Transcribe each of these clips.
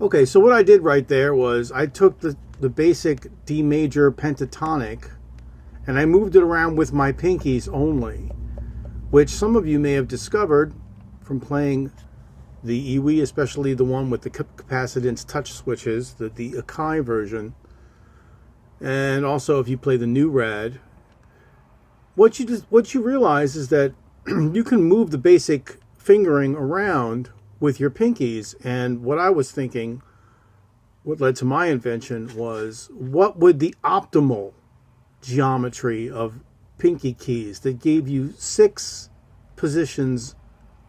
Okay, so what I did right there was I took the basic D major pentatonic and I moved it around with my pinkies only, which some of you may have discovered from playing the DrEWI, especially the one with the capacitance touch switches, the Akai version, and also if you play the new rad. What you realize is that you can move the basic fingering around with your pinkies, and what I was thinking, what led to my invention, was what would the optimal geometry of pinky keys that gave you 6 positions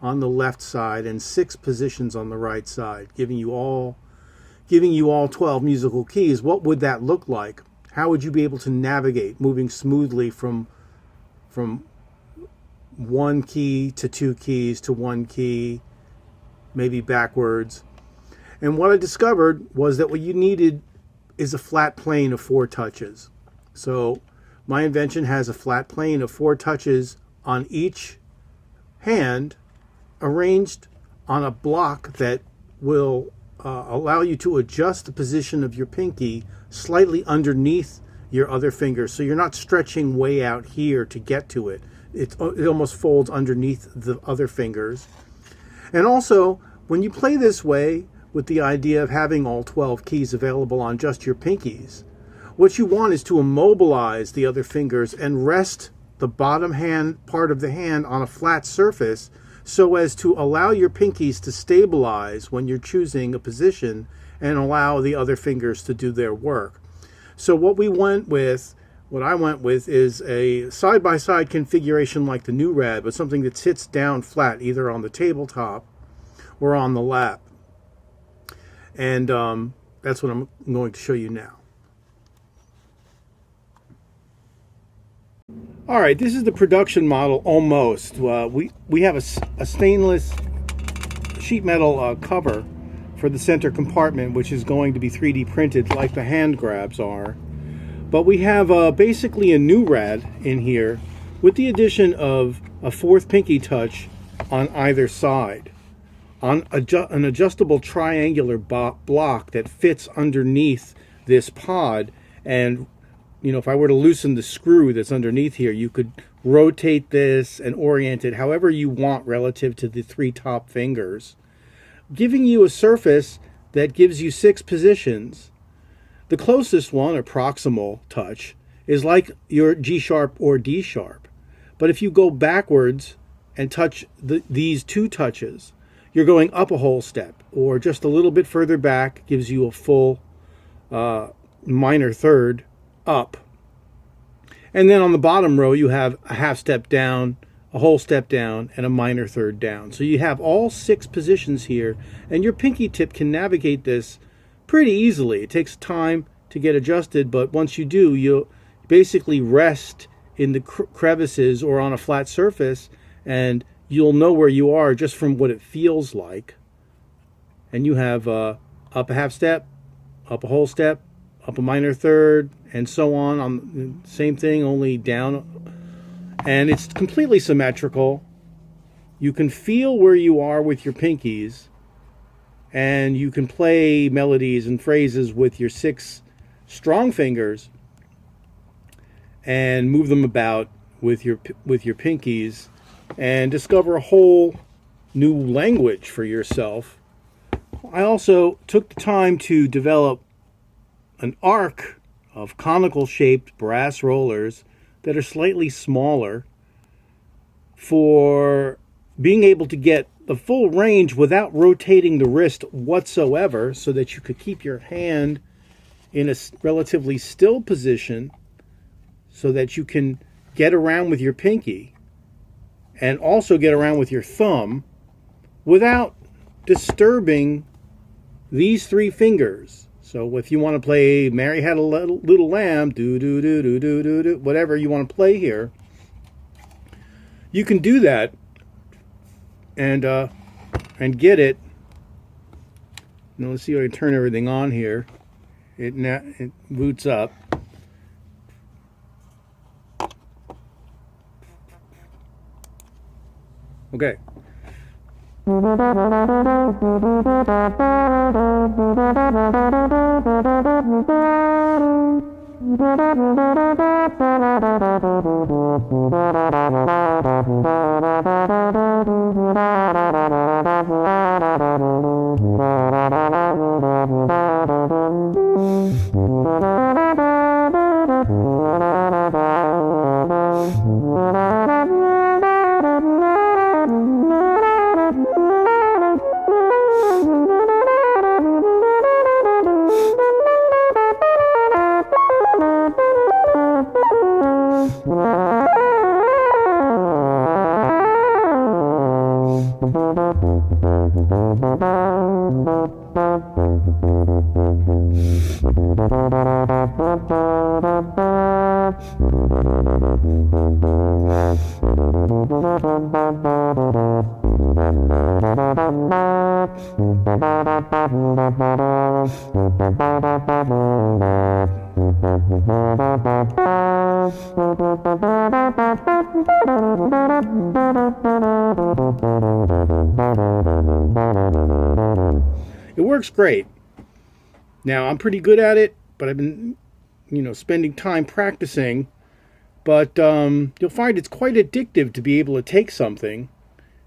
on the left side and 6 positions on the right side, giving you all 12 musical keys. What would that look like? How would you be able to navigate moving smoothly from one key to 2 keys to 1 key, maybe backwards? And what I discovered was that what you needed is a flat plane of 4 touches. So my invention has a flat plane of 4 touches on each hand, arranged on a block that will allow you to adjust the position of your pinky slightly underneath your other finger, so you're not stretching way out here to get to it. It almost folds underneath the other fingers. And also, when you play this way, with the idea of having all 12 keys available on just your pinkies, what you want is to immobilize the other fingers and rest the bottom hand part of the hand on a flat surface so as to allow your pinkies to stabilize when you're choosing a position and allow the other fingers to do their work. So what I went with is a side-by-side configuration like the new rad, but something that sits down flat either on the tabletop or on the lap. And that's what I'm going to show you now. All right, this is the production model almost. We have a stainless sheet metal cover for the center compartment, which is going to be 3D printed like the hand grabs are. But we have basically a new rad in here with the addition of a 4th pinky touch on either side, on an adjustable triangular block that fits underneath this pod. And you know, if I were to loosen the screw that's underneath here, you could rotate this and orient it however you want relative to the 3 top fingers, giving you a surface that gives you 6 positions. The closest one, or proximal touch, is like your G sharp or D sharp. But if you go backwards and touch these 2 touches, you're going up a whole step, or just a little bit further back gives you a full minor third up. And then on the bottom row, you have a half step down, a whole step down, and a minor third down. So you have all 6 positions here, and your pinky tip can navigate this pretty easily. It takes time to get adjusted, but once you do, you'll basically rest in the crevices or on a flat surface, and you'll know where you are just from what it feels like. And you have up a half step, up a whole step, up a minor third, and so on the same thing, only down. And it's completely symmetrical. You can feel where you are with your pinkies, and you can play melodies and phrases with your 6 strong fingers and move them about with your pinkies and discover a whole new language for yourself. I also took the time to develop an arc of conical shaped brass rollers that are slightly smaller for being able to get the full range without rotating the wrist whatsoever, so that you could keep your hand in a relatively still position so that you can get around with your pinky and also get around with your thumb without disturbing these 3 fingers. So if you want to play Mary Had a Little Lamb, do do do do do do do, whatever you want to play here, you can do that and get it. Now let's see if I can turn everything on here. It boots up. Okay. It works great. Now, I'm pretty good at it, but I've been, spending time practicing. But you'll find it's quite addictive to be able to take something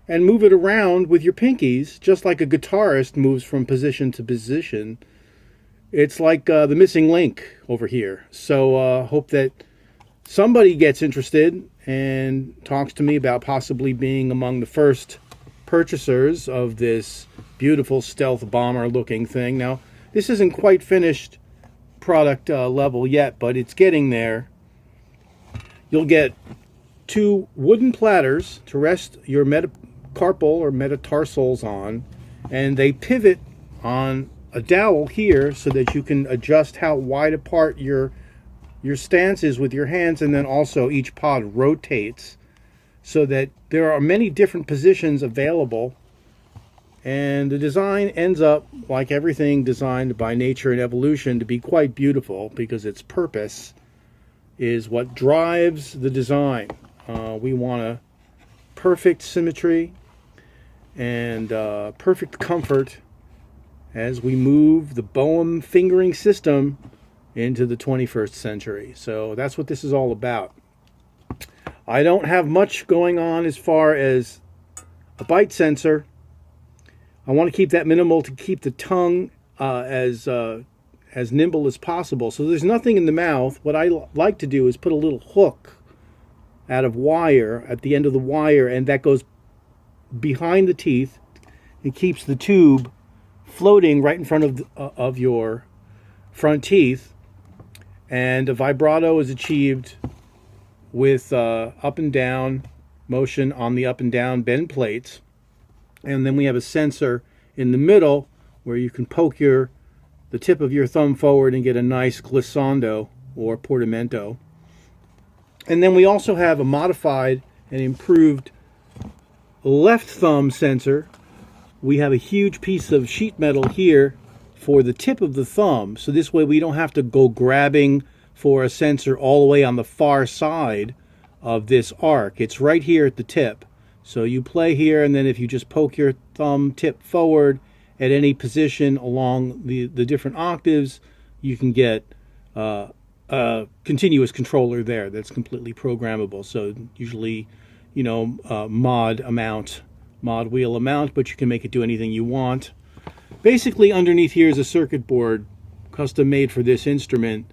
and move it around with your pinkies, just like a guitarist moves from position to position. It's like the missing link over here. So hope that somebody gets interested and talks to me about possibly being among the first purchasers of this beautiful stealth bomber looking thing. Now, this isn't quite finished product level yet, but it's getting there. You'll get 2 wooden platters to rest your metacarpal or metatarsals on, and they pivot on a dowel here so that you can adjust how wide apart your stance is with your hands, and then also each pod rotates so that there are many different positions available. And the design ends up, like everything designed by nature and evolution, to be quite beautiful because its purpose is what drives the design. We want a perfect symmetry and perfect comfort as we move the Bohem fingering system into the 21st century. So that's what this is all about. I don't have much going on as far as a bite sensor. I want to keep that minimal to keep the tongue as nimble as possible. So there's nothing in the mouth. What I like to do is put a little hook out of wire at the end of the wire, and that goes behind the teeth and keeps the tube floating right in front of your front teeth. And a vibrato is achieved with up and down motion on the up and down bend plates. And then we have a sensor in the middle where you can poke the tip of your thumb forward and get a nice glissando or portamento. And then we also have a modified and improved left thumb sensor. We have a huge piece of sheet metal here for the tip of the thumb. So this way we don't have to go grabbing for a sensor all the way on the far side of this arc. It's right here at the tip. So you play here, and then if you just poke your thumb tip forward at any position along the different octaves, you can get a continuous controller there that's completely programmable. So usually, mod wheel amount, but you can make it do anything you want. Basically, underneath here is a circuit board custom made for this instrument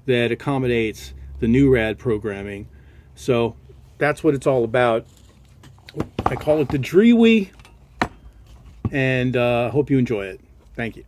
that accommodates the NuRad programming. So that's what it's all about. I call it the DrEWI, and hope you enjoy it. Thank you.